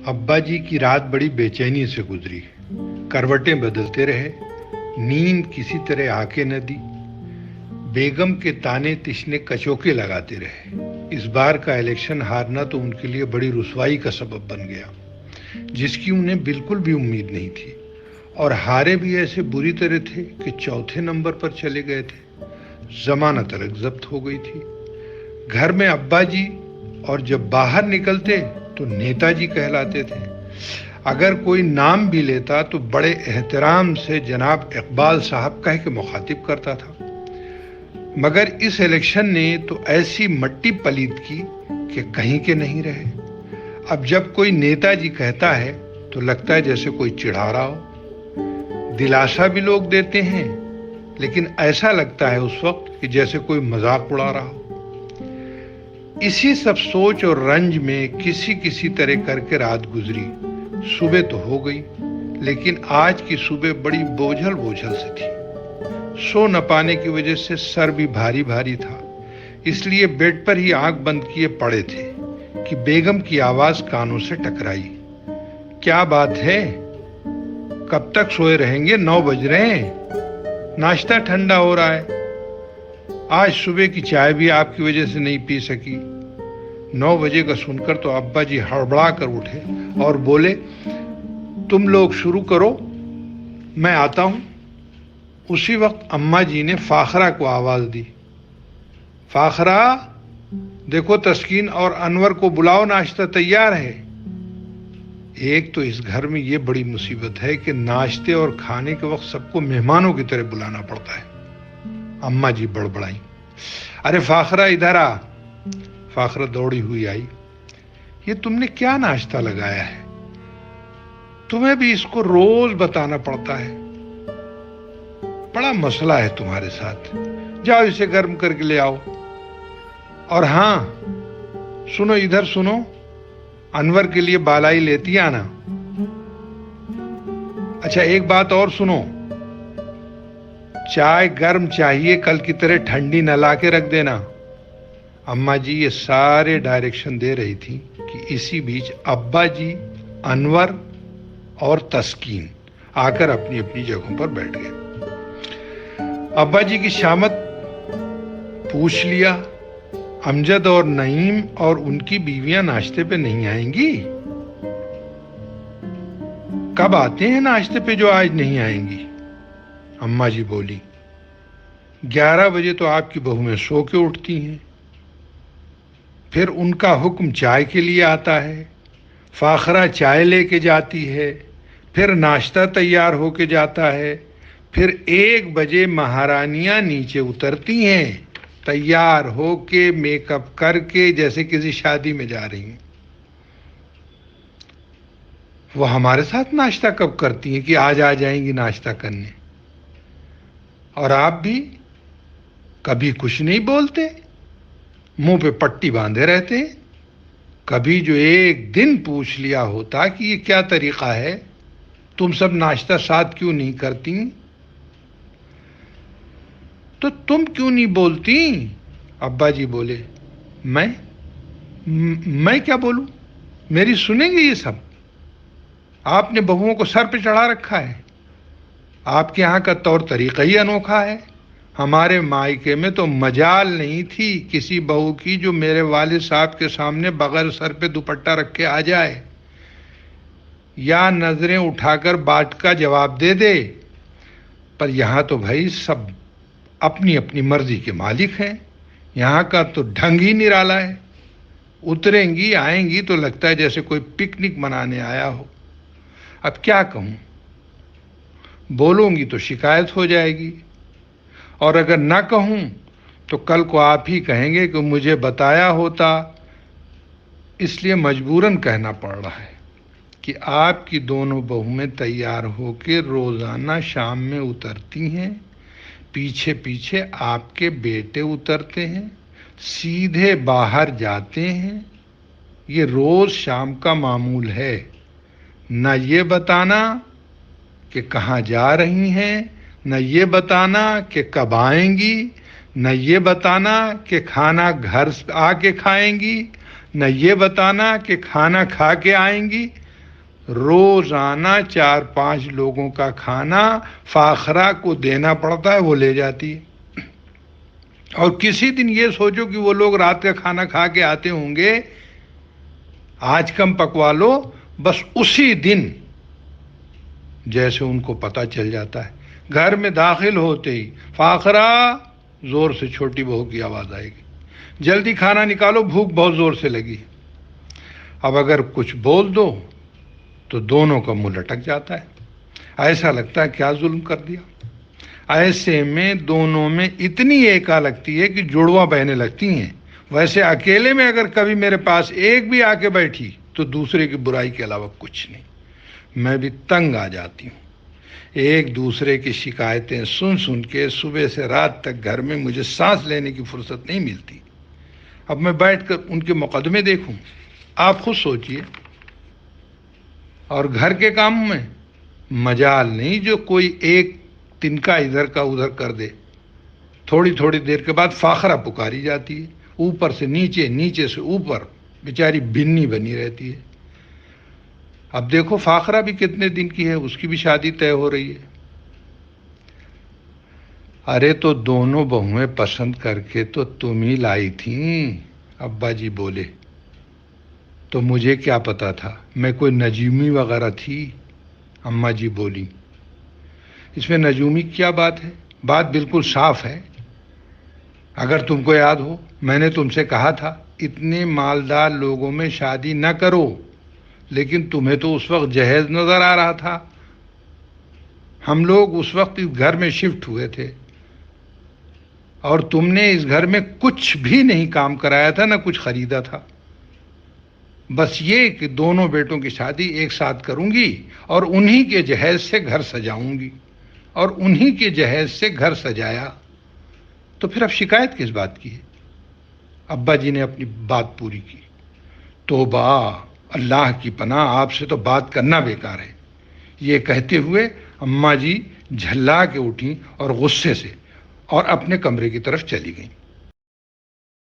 ابا جی کی رات بڑی بے چینی سے گزری. کروٹیں بدلتے رہے, نیند کسی طرح آکے نہ دی. بیگم کے تانے تشنے کچوکے لگاتے رہے. اس بار کا الیکشن ہارنا تو ان کے لیے بڑی رسوائی کا سبب بن گیا, جس کی انہیں بالکل بھی امید نہیں تھی, اور ہارے بھی ایسے بری طرح تھے کہ چوتھے نمبر پر چلے گئے تھے. ضمانت الگ ضبط ہو گئی تھی. گھر میں ابا جی, اور جب باہر نکلتے تو نیتا جی کہلاتے تھے. اگر کوئی نام بھی لیتا تو بڑے احترام سے جناب اقبال صاحب کہہ کے مخاطب کرتا تھا. مگر اس الیکشن نے تو ایسی مٹی پلید کی کہ کہیں کے نہیں رہے. اب جب کوئی نیتا جی کہتا ہے تو لگتا ہے جیسے کوئی چڑھا رہا ہو. دلاسا بھی لوگ دیتے ہیں, لیکن ایسا لگتا ہے اس وقت کہ جیسے کوئی مذاق اڑا رہا ہو. اسی سب سوچ اور رنج میں کسی طرح کر کے رات گزری. صبح تو ہو گئی, لیکن آج کی صبح بڑی بوجھل سی تھی. سو نہ پانے کی وجہ سے سر بھی بھاری بھاری تھا, اس لیے بیڈ پر ہی آنکھ بند کیے پڑے تھے کہ بیگم کی آواز کانوں سے ٹکرائی. کیا بات ہے, کب تک سوئے رہیں گے؟ 9 بج رہے ہیں, ناشتہ ٹھنڈا ہو رہا ہے. آج صبح کی چائے بھی آپ کی وجہ سے نہیں پی سکی. 9 بجے کا سن کر تو ابا جی ہڑبڑا کر اٹھے اور بولے, تم لوگ شروع کرو, میں آتا ہوں. اسی وقت اماں جی نے فاخرہ کو آواز دی. فاخرہ, دیکھو تسکین اور انور کو بلاؤ, ناشتہ تیار ہے. ایک تو اس گھر میں یہ بڑی مصیبت ہے کہ ناشتے اور کھانے کے وقت سب کو مہمانوں کی طرح بلانا پڑتا ہے. اماں جی بڑبڑائی, ارے فاخرہ ادھر آ. فاخرہ دوڑی ہوئی آئی. یہ تم نے کیا ناشتہ لگایا ہے؟ تمہیں بھی اس کو روز بتانا پڑتا ہے. بڑا مسئلہ ہے تمہارے ساتھ. جاؤ اسے گرم کر کے لے آؤ. اور ہاں سنو, ادھر سنو, انور کے لیے بالائی لیتی آنا. اچھا ایک بات اور سنو, چائے گرم چاہیے, کل کی طرح ٹھنڈی نہ لا کے رکھ دینا. اماں جی یہ سارے ڈائریکشن دے رہی تھی کہ اسی بیچ ابا جی, انور اور تسکین آ کر اپنی اپنی جگہوں پر بیٹھ گئے. ابا جی کی شامت پوچھ لیا, امجد اور نعیم اور ان کی بیویاں ناشتے پہ نہیں آئیں گی؟ کب آتے ہیں ناشتے پہ جو آج نہیں آئیں گی؟ اماں جی بولی, 11 بجے تو آپ کی بہویں سو کے اٹھتی ہیں, پھر ان کا حکم چائے کے لیے آتا ہے, فاخرہ چائے لے کے جاتی ہے, پھر ناشتہ تیار ہو کے جاتا ہے, پھر 1 بجے مہارانیاں نیچے اترتی ہیں تیار ہو کے, میک اپ کر کے, جیسے کسی شادی میں جا رہی ہیں. وہ ہمارے ساتھ ناشتہ کب کرتی ہیں کہ آج آ جائیں گی ناشتہ کرنے؟ اور آپ بھی کبھی کچھ نہیں بولتے, منہ پہ پٹی باندھے رہتے ہیں. کبھی جو ایک دن پوچھ لیا ہوتا کہ یہ کیا طریقہ ہے, تم سب ناشتہ ساتھ کیوں نہیں کرتی؟ تو تم کیوں نہیں بولتی؟ ابا جی بولے, میں کیا بولوں؟ میری سنیں گے یہ سب؟ آپ نے بہوؤں کو سر پہ چڑھا رکھا ہے. آپ کے ہاں کا طور طریقہ ہی انوکھا ہے. ہمارے مائکے میں تو مجال نہیں تھی کسی بہو کی جو میرے والد صاحب کے سامنے بغیر سر پہ دوپٹہ رکھ کے آ جائے یا نظریں اٹھا کر بات کا جواب دے دے. پر یہاں تو بھائی سب اپنی اپنی مرضی کے مالک ہیں. یہاں کا تو ڈھنگ ہی نرالا ہے. اتریں گی آئیں گی تو لگتا ہے جیسے کوئی پکنک منانے آیا ہو. اب کیا کہوں, بولوں گی تو شکایت ہو جائے گی, اور اگر نہ کہوں تو کل کو آپ ہی کہیں گے کہ مجھے بتایا ہوتا. اس لیے مجبوراً کہنا پڑ رہا ہے کہ آپ کی دونوں بہویں تیار ہو کے روزانہ شام میں اترتی ہیں, پیچھے پیچھے آپ کے بیٹے اترتے ہیں, سیدھے باہر جاتے ہیں. یہ روز شام کا معمول ہے. نہ یہ بتانا کہ کہاں جا رہی ہیں, نہ یہ بتانا کہ کب آئیں گی, نہ یہ بتانا کہ کھانا گھر آ کے کھائیں گی, نہ یہ بتانا کہ کھانا کھا کے آئیں گی. روزانہ 4-5 لوگوں کا کھانا فاخرہ کو دینا پڑتا ہے، وہ لے جاتی ہے۔ اور کسی دن یہ سوچو کہ وہ لوگ رات کا کھانا کھا کے آتے ہوں گے، آج کم پکوا لو، بس اسی دن جیسے ان کو پتہ چل جاتا ہے، گھر میں داخل ہوتے ہی فاخرہ، زور سے چھوٹی بہو کی آواز آئے گی، جلدی کھانا نکالو، بھوک بہت زور سے لگی۔ اب اگر کچھ بول دو تو دونوں کا منہ لٹک جاتا ہے، ایسا لگتا ہے کیا ظلم کر دیا۔ ایسے میں دونوں میں اتنی ایکا لگتی ہے کہ جڑواں بہنے لگتی ہیں۔ ویسے اکیلے میں اگر کبھی میرے پاس ایک بھی آ کے بیٹھی تو دوسرے کی برائی کے علاوہ کچھ نہیں، میں بھی تنگ آ جاتی ہوں۔ ایک دوسرے کی شکایتیں سن سن کے صبح سے رات تک گھر میں مجھے سانس لینے کی فرصت نہیں ملتی۔ اب میں بیٹھ کر ان کے مقدمے دیکھوں، آپ خود سوچئے۔ اور گھر کے کاموں میں مجال نہیں جو کوئی ایک تنکا ادھر کا ادھر کر دے۔ تھوڑی تھوڑی دیر کے بعد فاخرہ پکاری جاتی ہے، اوپر سے نیچے، نیچے سے اوپر، بیچاری بنی بنی رہتی ہے۔ اب دیکھو فاخرہ بھی کتنے دن کی ہے، اس کی بھی شادی طے ہو رہی ہے۔ ارے تو دونوں بہویں پسند کر کے تو تم ہی لائی تھیں، ابا جی بولے۔ تو مجھے کیا پتا تھا، میں کوئی نجومی وغیرہ تھی؟ اماں جی بولی۔ اس میں نجومی کیا بات ہے؟ بات بالکل صاف ہے۔ اگر تم کو یاد ہو، میں نے تم سے کہا تھا اتنے مالدار لوگوں میں شادی نہ کرو، لیکن تمہیں تو اس وقت جہیز نظر آ رہا تھا۔ ہم لوگ اس وقت اس گھر میں شفٹ ہوئے تھے اور تم نے اس گھر میں کچھ بھی نہیں کام کرایا تھا، نہ کچھ خریدا تھا۔ بس یہ کہ دونوں بیٹوں کی شادی ایک ساتھ کروں گی اور انہی کے جہیز سے گھر سجاؤں گی، اور انہی کے جہیز سے گھر سجایا، تو پھر اب شکایت کس بات کی ہے؟ ابا جی نے اپنی بات پوری کی۔ توبہ، اللہ کی پناہ، آپ سے تو بات کرنا بیکار ہے۔ یہ کہتے ہوئے اماں جی جھلا کے اٹھیں اور غصے سے اور اپنے کمرے کی طرف چلی گئیں۔